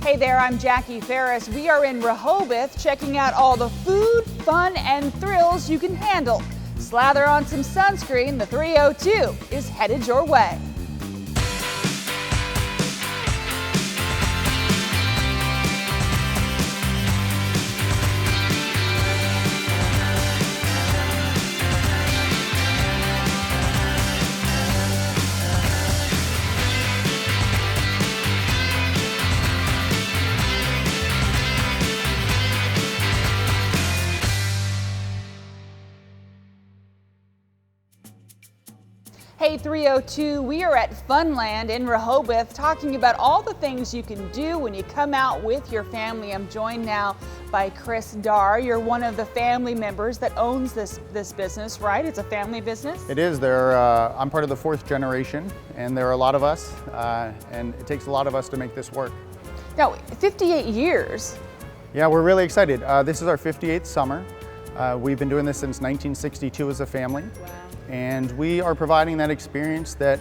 Hey there, I'm Jackie Ferris. We are in Rehoboth checking out all the food, fun, and thrills you can handle. Slather on some sunscreen, the 302 is headed your way. Hey 302, we are at Funland in Rehoboth talking about all the things you can do when you come out with your family. I'm joined now by Chris Darr. You're one of the family members that owns this business, right? It's a family business? It is. I'm part of the fourth generation, and there are a lot of us, and it takes a lot of us to make this work. Now, 58 years. Yeah, we're really excited. This is our 58th summer. We've been doing this since 1962 as a family. Wow. And we are providing that experience that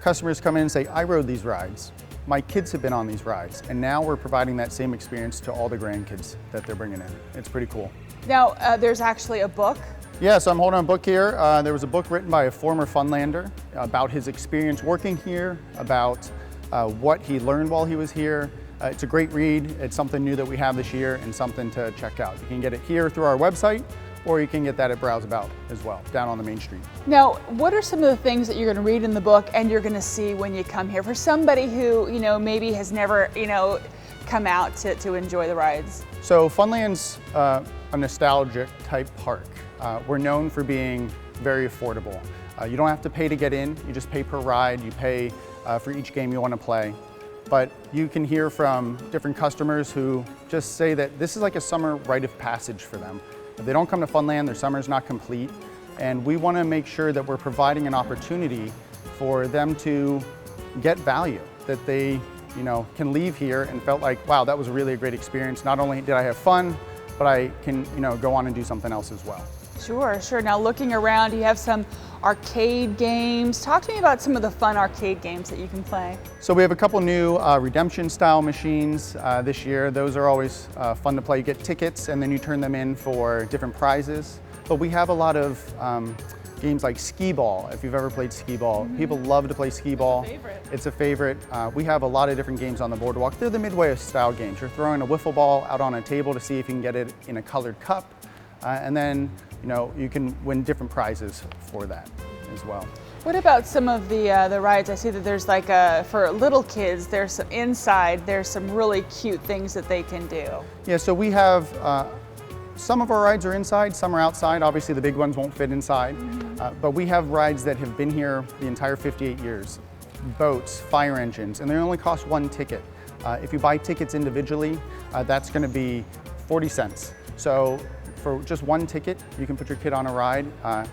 customers come in and say, I rode these rides. My kids have been on these rides. And now we're providing that same experience to all the grandkids that they're bringing in. It's pretty cool. Now, there's actually a book. Yeah, so I'm holding a book here. There was a book written by a former Funlander about his experience working here, about what he learned while he was here. It's a great read. It's something new that we have this year and something to check out. You can get it here through our website, or you can get that at Browse About as well, down on the main street. Now, what are some of the things that you're going to read in the book and you're going to see when you come here for somebody who, maybe has never, come out to enjoy the rides? So Funland's a nostalgic type park. We're known for being very affordable. You don't have to pay to get in, you just pay per ride, you pay for each game you want to play. But you can hear from different customers who just say that this is like a summer rite of passage for them. If they don't come to Funland, their summer's not complete. And we want to make sure that we're providing an opportunity for them to get value, that they can leave here and felt like, wow, that was really a great experience. Not only did I have fun, but I can go on and do something else as well. Sure. Now looking around, you have some arcade games. Talk to me about some of the fun arcade games that you can play. So we have a couple new redemption style machines this year. Those are always fun to play. You get tickets and then you turn them in for different prizes. But we have a lot of games like skee ball, if you've ever played skee ball. Mm-hmm. People love to play skee ball. It's a favorite. We have a lot of different games on the boardwalk. They're the Midway style games. You're throwing a wiffle ball out on a table to see if you can get it in a colored cup. And then you can win different prizes for that as well. What about some of the rides? I see that there's like for little kids, there's some inside, there's some really cute things that they can do. Yeah, so we have some of our rides are inside, some are outside. Obviously the big ones won't fit inside, but we have rides that have been here the entire 58 years. Boats, fire engines, and they only cost one ticket. If you buy tickets individually, that's going to be 40 cents. So for just one ticket, you can put your kid on a ride.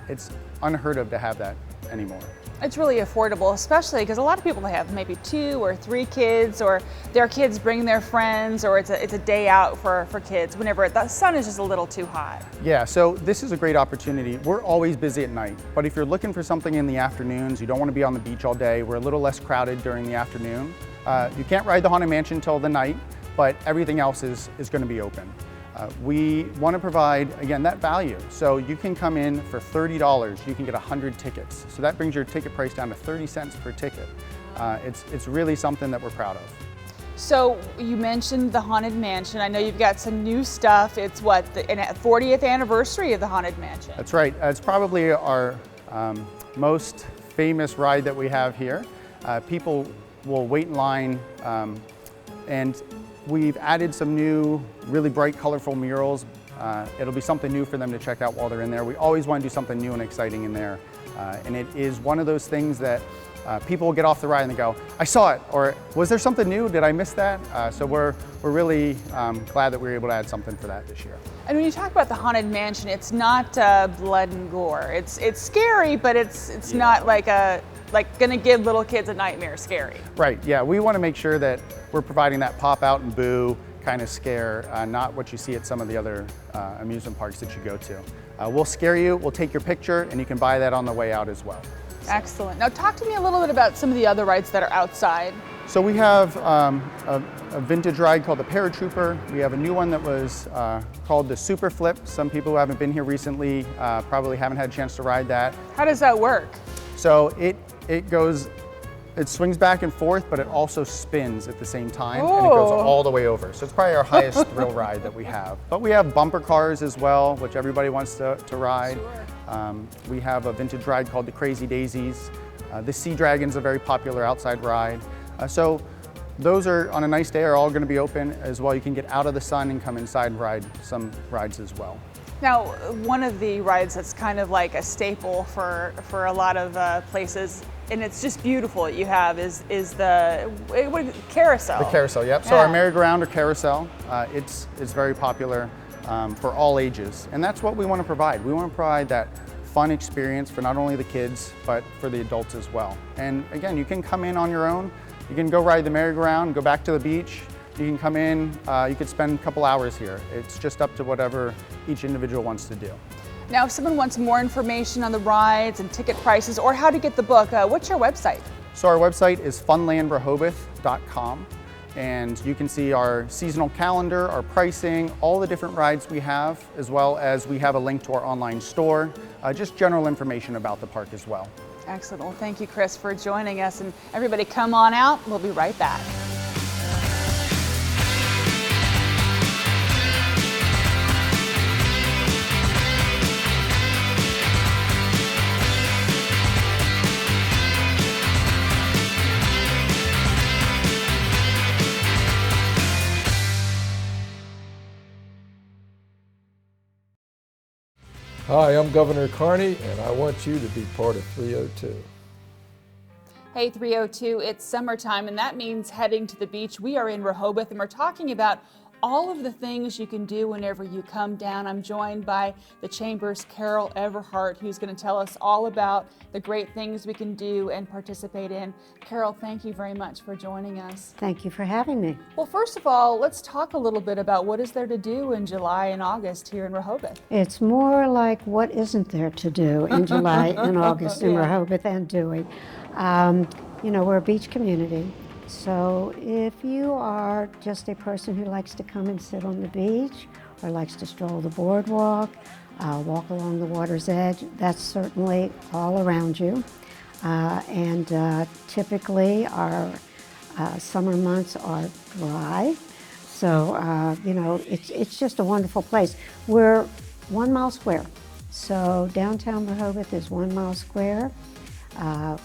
It's unheard of to have that anymore. It's really affordable, especially because a lot of people have maybe 2 or 3 kids, or their kids bring their friends, or it's a day out for kids whenever the sun is just a little too hot. Yeah, so this is a great opportunity. We're always busy at night, but if you're looking for something in the afternoons, you don't want to be on the beach all day, we're a little less crowded during the afternoon. You can't ride the Haunted Mansion till the night, but everything else is going to be open. We want to provide, again, that value. So you can come in for $30, you can get 100 tickets. So that brings your ticket price down to 30 cents per ticket. It's really something that we're proud of. So you mentioned the Haunted Mansion. I know you've got some new stuff. It's what, the 40th anniversary of the Haunted Mansion? That's right. It's probably our most famous ride that we have here. People will wait in line and we've added some new, really bright, colorful murals. It'll be something new for them to check out while they're in there. We always want to do something new and exciting in there. And it is one of those things that people will get off the ride and they go, I saw it, or was there something new? Did I miss that? So we're really glad that we were able to add something for that this year. And when you talk about the Haunted Mansion, it's not blood and gore. It's scary, but it's not like gonna give little kids a nightmare scary. Right, yeah, we want to make sure that we're providing that pop out and boo kind of scare, not what you see at some of the other amusement parks that you go to. We'll scare you, we'll take your picture, and you can buy that on the way out as well. Excellent. Now talk to me a little bit about some of the other rides that are outside. So we have a vintage ride called the Paratrooper. We have a new one that was called the Super Flip. Some people who haven't been here recently probably haven't had a chance to ride that. How does that work? So it swings back and forth, but it also spins at the same time, and it goes all the way over. So it's probably our highest thrill ride that we have. But we have bumper cars as well, which everybody wants to ride. Sure. We have a vintage ride called the Crazy Daisies. The Sea Dragon's a very popular outside ride. So those are, on a nice day, are all going to be open as well. You can get out of the sun and come inside and ride some rides as well. Now, one of the rides that's kind of like a staple for a lot of places, and it's just beautiful that you have, is the carousel. The carousel, yep. Yeah. So our merry-go-round or carousel, it's very popular for all ages, and that's what we want to provide. We want to provide that fun experience for not only the kids, but for the adults as well. And again, you can come in on your own. You can go ride the merry-go-round, go back to the beach. You can come in, you could spend a couple hours here. It's just up to whatever each individual wants to do. Now, if someone wants more information on the rides and ticket prices or how to get the book, what's your website? So our website is funlandrehoboth.com, and you can see our seasonal calendar, our pricing, all the different rides we have, as well as we have a link to our online store, just general information about the park as well. Excellent. Well, thank you, Chris, for joining us, and everybody come on out. We'll be right back. Hi, I'm Governor Carney, and I want you to be part of 302. Hey 302, it's summertime, and that means heading to the beach. We are in Rehoboth, and we're talking about all of the things you can do whenever you come down. I'm joined by the Chamber's Carol Everhart, who's going to tell us all about the great things we can do and participate in. Carol, thank you very much for joining us. Thank you for having me. Well, first of all, let's talk a little bit about what is there to do in July and August here in Rehoboth. It's more like what isn't there to do in July and August in Rehoboth and Dewey. You know, we're a beach community. So if you are just a person who likes to come and sit on the beach or likes to stroll the boardwalk, walk along the water's edge, that's certainly all around you. Typically our summer months are dry. So, you know, it's just a wonderful place. We're 1 mile square. So downtown Rehoboth is 1 mile square.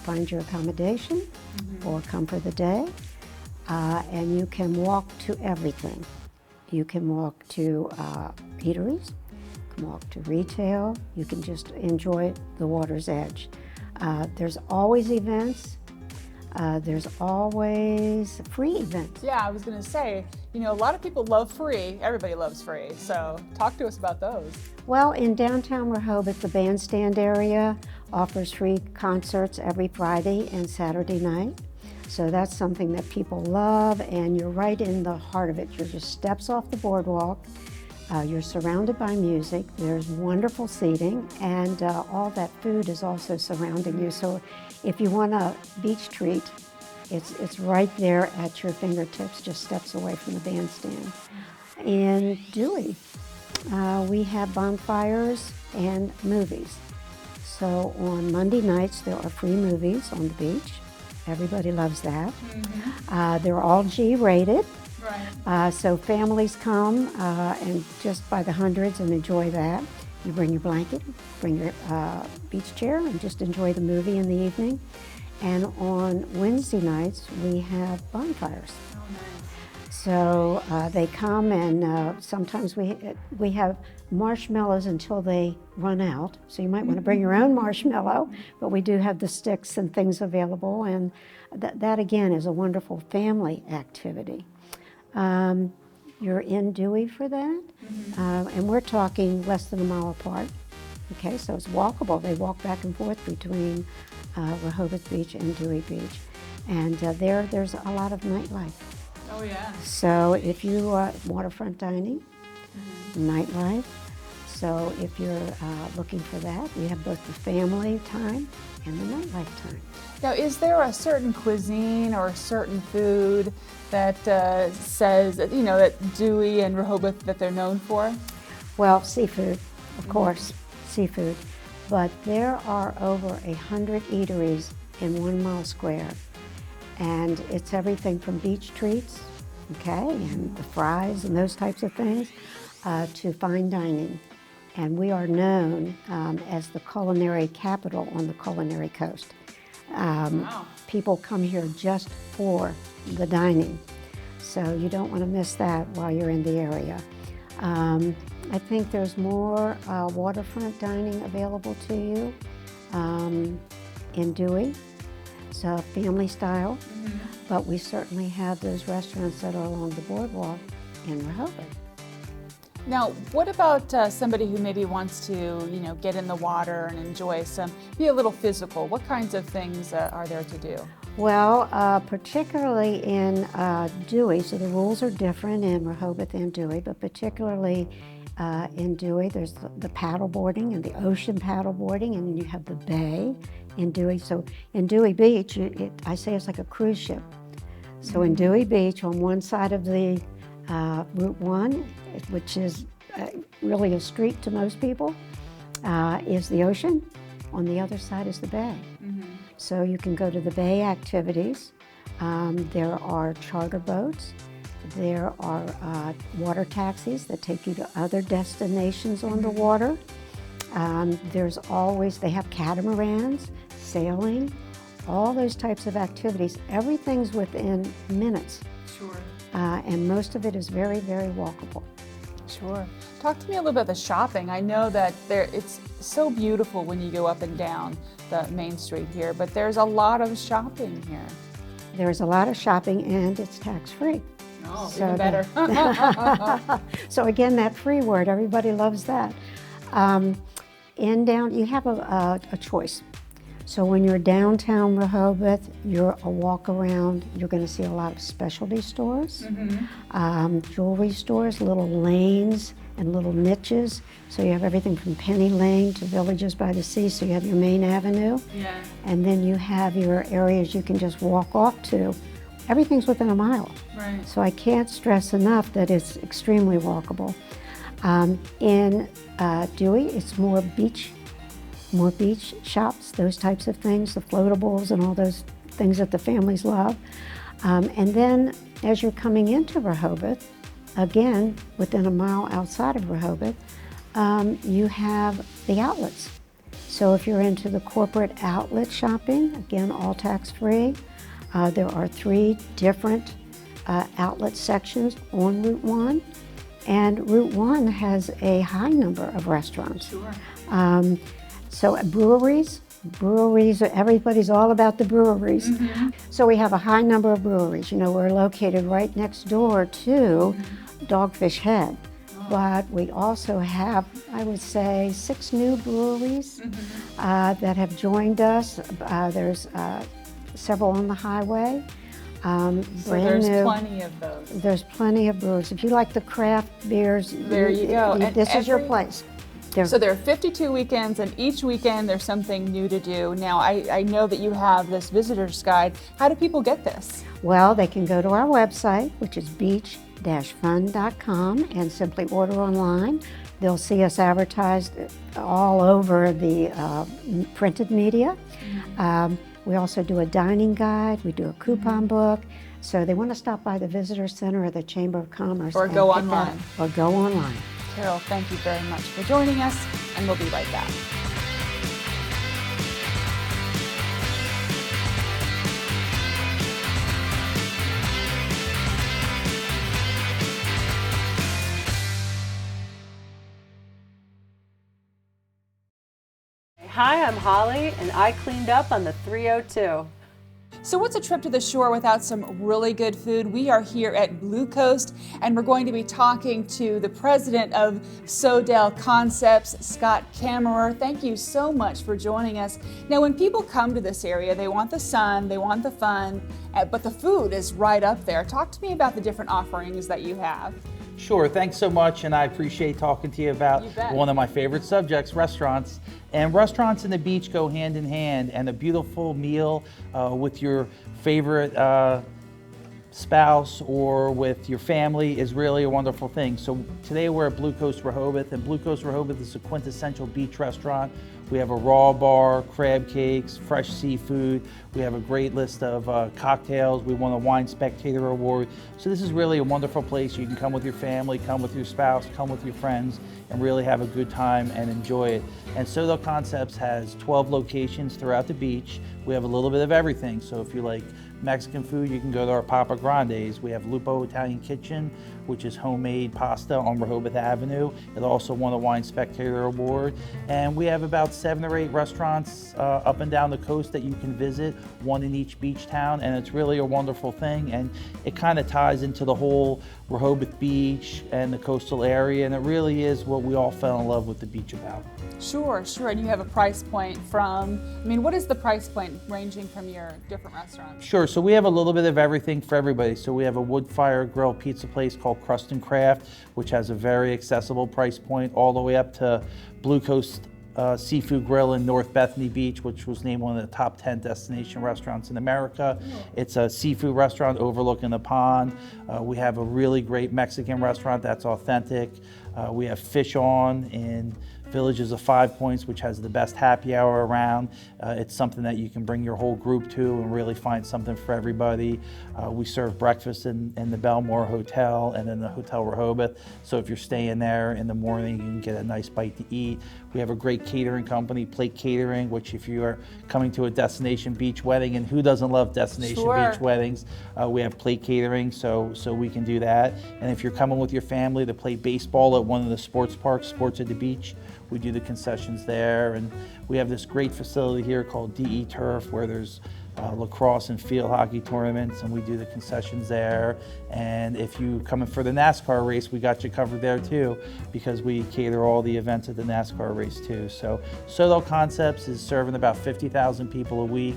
Find your accommodation or come for the day, and you can walk to everything. You can walk to eateries, you can walk to retail, you can just enjoy the water's edge. There's always events, there's always free events. Yeah, I was going to say, you know, a lot of people love free, everybody loves free, so talk to us about those. Well, in downtown Rehoboth, the bandstand area offers free concerts every Friday and Saturday night. So that's something that people love, and you're right in the heart of it. You're just steps off the boardwalk. You're surrounded by music. There's wonderful seating, and all that food is also surrounding you. So if you want a beach treat, it's right there at your fingertips, just steps away from the bandstand. In Dewey, we have bonfires and movies. So on Monday nights, there are free movies on the beach. Everybody loves that. They're all G-rated. Right. So families come and just by the hundreds and enjoy that. You bring your blanket, bring your beach chair, and just enjoy the movie in the evening. And on Wednesday nights, we have bonfires. Oh, nice. So they come, and sometimes we have marshmallows until they run out. So you might want to bring your own marshmallow, but we do have the sticks and things available, and that again is a wonderful family activity. You're in Dewey for that, and we're talking less than a mile apart. Okay, so it's walkable. They walk back and forth between Rehoboth Beach and Dewey Beach, and there's a lot of nightlife. Oh yeah. So if you waterfront dining, nightlife. So if you're looking for that, we have both the family time and the nightlife time. Now, is there a certain cuisine or a certain food that says, that, you know, that Dewey and Rehoboth, that they're known for? Well, seafood, of course, seafood. But there are over 100 eateries in 1 mile square. And it's everything from beach treats, okay, and the fries and those types of things, to fine dining. And we are known as the culinary capital on the culinary coast. Wow. People come here just for the dining. So you don't want to miss that while you're in the area. I think there's more waterfront dining available to you in Dewey. It's family style, but we certainly have those restaurants that are along the boardwalk in Rehoboth. Now, what about somebody who maybe wants to, you know, get in the water and enjoy be a little physical? What kinds of things are there to do? Well, particularly in Dewey, so the rules are different in Rehoboth and Dewey, but particularly in Dewey, there's the paddle boarding and the ocean paddle boarding, and then you have the bay in Dewey. So in Dewey Beach, I say it's like a cruise ship. So in Dewey Beach, on one side of the Route 1, which is really a street to most people, is the ocean. On the other side is the bay. So you can go to the bay activities. There are charter boats. There are water taxis that take you to other destinations on the water. There's always, they have catamarans, sailing, all those types of activities. Everything's within minutes. Sure. And most of it is very, very walkable. Sure. Talk to me a little bit about the shopping. I know that it's so beautiful when you go up and down the main street here, but there's a lot of shopping here. There's a lot of shopping and it's tax-free. Oh, So even better. So again, that free word, everybody loves that. You have a choice. So when you're downtown Rehoboth, you're a walk around, you're going to see a lot of specialty stores, jewelry stores, little lanes and little niches. So you have everything from Penny Lane to Villages by the Sea, so you have your main avenue. Yeah. And then you have your areas you can just walk off to. Everything's within a mile. Right. So I can't stress enough that it's extremely walkable. In Dewey, it's more beach shops, those types of things, the floatables and all those things that the families love. And then as you're coming into Rehoboth, again, within a mile outside of Rehoboth, you have the outlets. So if you're into the corporate outlet shopping, again, all tax-free, there are 3 different outlet sections on Route 1. And Route 1 has a high number of restaurants. Sure. So breweries, everybody's all about the breweries. So we have a high number of breweries. You know, we're located right next door to Dogfish Head. But we also have, I would say, 6 new breweries that have joined us. There's several on the highway. So there's plenty of those. There's plenty of breweries. If you like the craft beers, There you go. And this is your place. So there are 52 weekends, and each weekend there's something new to do. Now, I know that you have this visitor's guide. How do people get this? Well, they can go to our website, which is beach-fun.com, and simply order online. They'll see us advertised all over the printed media. We also do a dining guide. We do a coupon book. So they want to stop by the Visitor Center or the Chamber of Commerce. Or go online. Or go online. Carol, thank you very much for joining us, and we'll be right back. Hi, I'm Holly, and I cleaned up on the 302. So what's a trip to the shore without some really good food? We are here at Blue Coast, and we're going to be talking to the president of Sodell Concepts, Scott Kammerer. Thank you so much for joining us. Now, when people come to this area, they want the sun, they want the fun, but the food is right up there. Talk to me about the different offerings that you have. Sure, thanks so much, and I appreciate talking to you about You bet. one of my favorite subjects, restaurants. And restaurants and the beach go hand in hand, and a beautiful meal with your favorite spouse or with your family is really a wonderful thing. So today we're at Blue Coast Rehoboth, and Blue Coast Rehoboth is a quintessential beach restaurant. We have a raw bar, crab cakes, fresh seafood. We have a great list of cocktails. We won a Wine Spectator Award. So this is really a wonderful place. You can come with your family, come with your spouse, come with your friends, and really have a good time and enjoy it. And Soto Concepts has 12 locations throughout the beach. We have a little bit of everything. So if you like Mexican food, you can go to our Papa Grandes. We have Lupo Italian Kitchen, which is homemade pasta on Rehoboth Avenue. It also won a Wine Spectator Award. And we have about 7 or 8 restaurants up and down the coast that you can visit, one in each beach town, and it's really a wonderful thing. And it kind of ties into the whole Rehoboth Beach and the coastal area, and it really is what we all fell in love with the beach about. Sure, sure. And you have a price point from, what is the price point ranging from your different restaurants? Sure, so we have a little bit of everything for everybody. So we have a wood fire grill pizza place called Crust and Craft, which has a very accessible price point, all the way up to Blue Coast Seafood Grill in North Bethany Beach, which was named one of the top 10 destination restaurants in America. It's a seafood restaurant overlooking the pond. We have a really great Mexican restaurant that's authentic. We have Fish On in Villages of 5 Points, which has the best happy hour around. It's something that you can bring your whole group to and really find something for everybody. We serve breakfast in the Belmore Hotel and in the Hotel Rehoboth. So if you're staying there in the morning, you can get a nice bite to eat. We have a great catering company, Plate Catering, which if you are coming to a destination beach wedding, and who doesn't love destination Sure. beach weddings, we have Plate Catering, so we can do that. And if you're coming with your family to play baseball at one of the sports parks, Sports at the Beach, we do the concessions there. And we have this great facility here called DE Turf, where there's lacrosse and field hockey tournaments, and we do the concessions there. And if you come in for the NASCAR race, we got you covered there too, because we cater all the events at the NASCAR race too. So Soto Concepts is serving about 50,000 people a week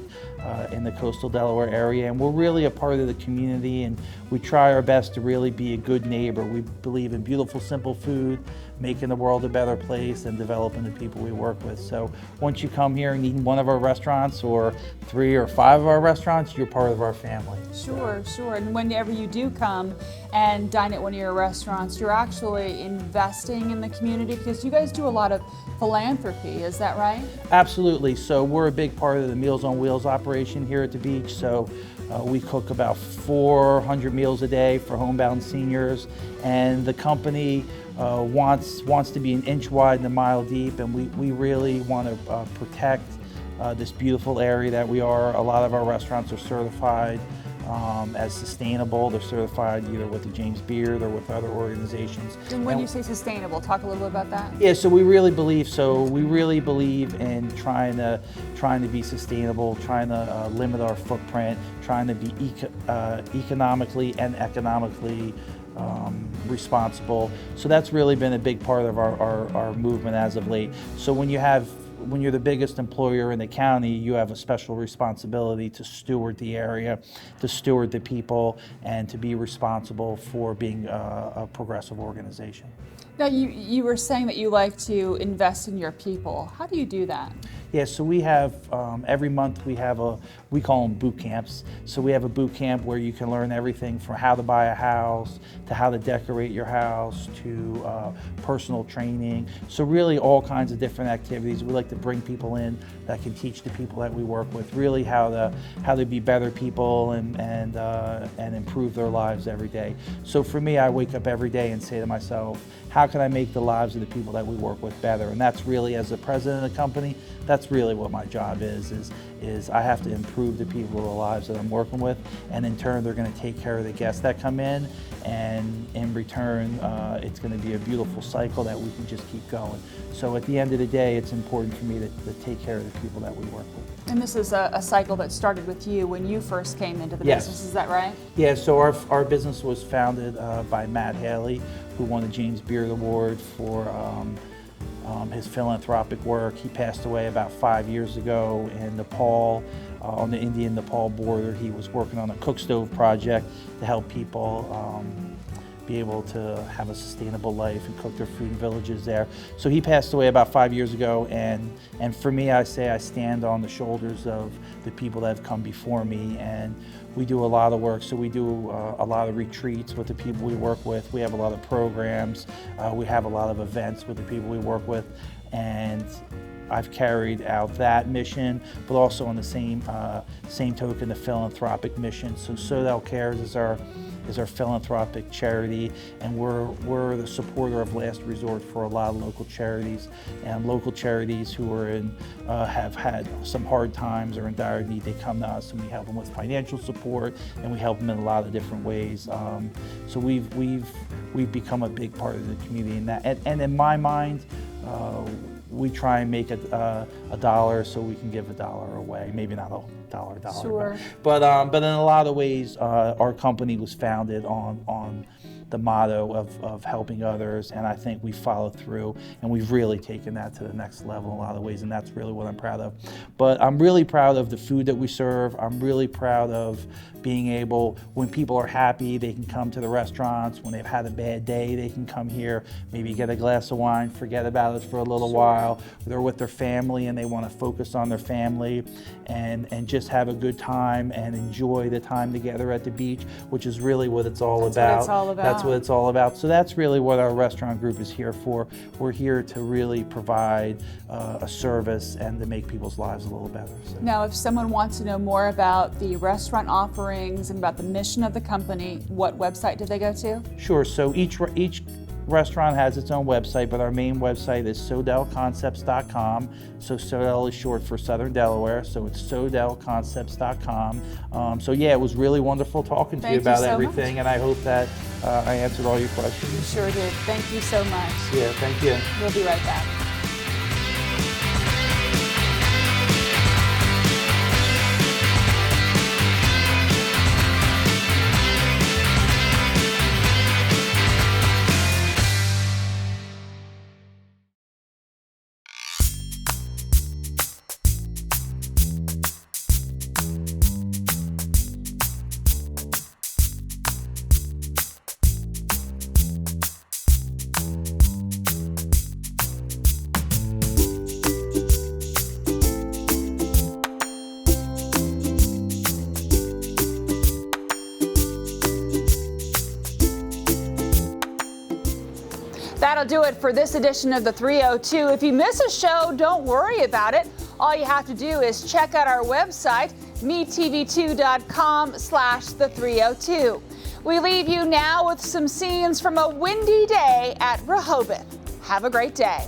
in the coastal Delaware area, and we're really a part of the community, and we try our best to really be a good neighbor. We believe in beautiful, simple food, making the world a better place, and developing the people we work with. So once you come here and eat in one of our restaurants, or 3 or 5 of our restaurants, you're part of our family. Sure, sure. And whenever you do come and dine at one of your restaurants, you're actually investing in the community, because you guys do a lot of philanthropy, is that right? Absolutely. So we're a big part of the Meals on Wheels operation here at the beach. So we cook about 400 meals a day for homebound seniors, and the company wants to be an inch wide and a mile deep, and we really want to protect this beautiful area that we are. A lot of our restaurants are certified as sustainable. They're certified either with the James Beard or with other organizations. And when you say sustainable, talk a little bit about that. Yeah, so we really believe in trying to be sustainable, trying to limit our footprint, trying to be economically and economically responsible. So that's really been a big part of our movement as of late. So when you're the biggest employer in the county, you have a special responsibility to steward the area, to steward the people, and to be responsible for being a progressive organization. Now, you were saying that you like to invest in your people. How do you do that? Yeah, so we have, every month we call them boot camps. So we have a boot camp where you can learn everything from how to buy a house, to how to decorate your house, to personal training. So really all kinds of different activities. We like to bring people in that can teach the people that we work with really how to be better people and improve their lives every day. So for me, I wake up every day and say to myself, how can I make the lives of the people that we work with better? And that's really, as the president of the company, that's really what my job is I have to improve the people, the lives that I'm working with, and in turn they're going to take care of the guests that come in, and in return it's going to be a beautiful cycle that we can just keep going. So at the end of the day, it's important for me to take care of the people that we work with. And this is a cycle that started with you when you first came into the Yes. business, is that right? Yeah, so our business was founded by Matt Haley, who won the James Beard Award for his philanthropic work. He passed away about 5 years ago in Nepal, on the Indian-Nepal border. He was working on a cook stove project to help people be able to have a sustainable life and cook their food in villages there. So he passed away about 5 years ago, and for me, I say I stand on the shoulders of the people that have come before me, and we do a lot of work. So we do a lot of retreats with the people we work with. We have a lot of programs. We have a lot of events with the people we work with, and I've carried out that mission, but also on the same token, the philanthropic mission. So Sodell Cares is our philanthropic charity, and we're the supporter of last resort for a lot of local charities, and local charities who are have had some hard times or in dire need. They come to us, and we help them with financial support, and we help them in a lot of different ways. So we've become a big part of the community in that, and in my mind, we try and make a dollar so we can give a dollar away. Maybe not a dollar, Sure. but in a lot of ways, our company was founded on the motto of helping others, and I think we followed through, and we've really taken that to the next level in a lot of ways, and that's really what I'm proud of. But I'm really proud of the food that we serve. I'm really proud of being able, when people are happy, they can come to the restaurants. When they've had a bad day, they can come here, maybe get a glass of wine, forget about it for a little while. They're with their family and they want to focus on their family and just have a good time and enjoy the time together at the beach, which is really what it's all about. That's what it's all about. That's what it's all about. So that's really what our restaurant group is here for. We're here to really provide a service and to make people's lives a little better. So. Now, if someone wants to know more about the restaurant offerings and about the mission of the company, what website do they go to? Sure. So each restaurant has its own website, but our main website is sodellconcepts.com. So Sodell is short for Southern Delaware, so it's sodellconcepts.com. So yeah, it was really wonderful talking to you about so everything, much. and I hope that I answered all your questions. You sure did. Thank you so much. Yeah, thank you. We'll be right back. That'll do it for this edition of the 302. If you miss a show, don't worry about it. All you have to do is check out our website, metv2.com/the302. We leave you now with some scenes from a windy day at Rehoboth. Have a great day.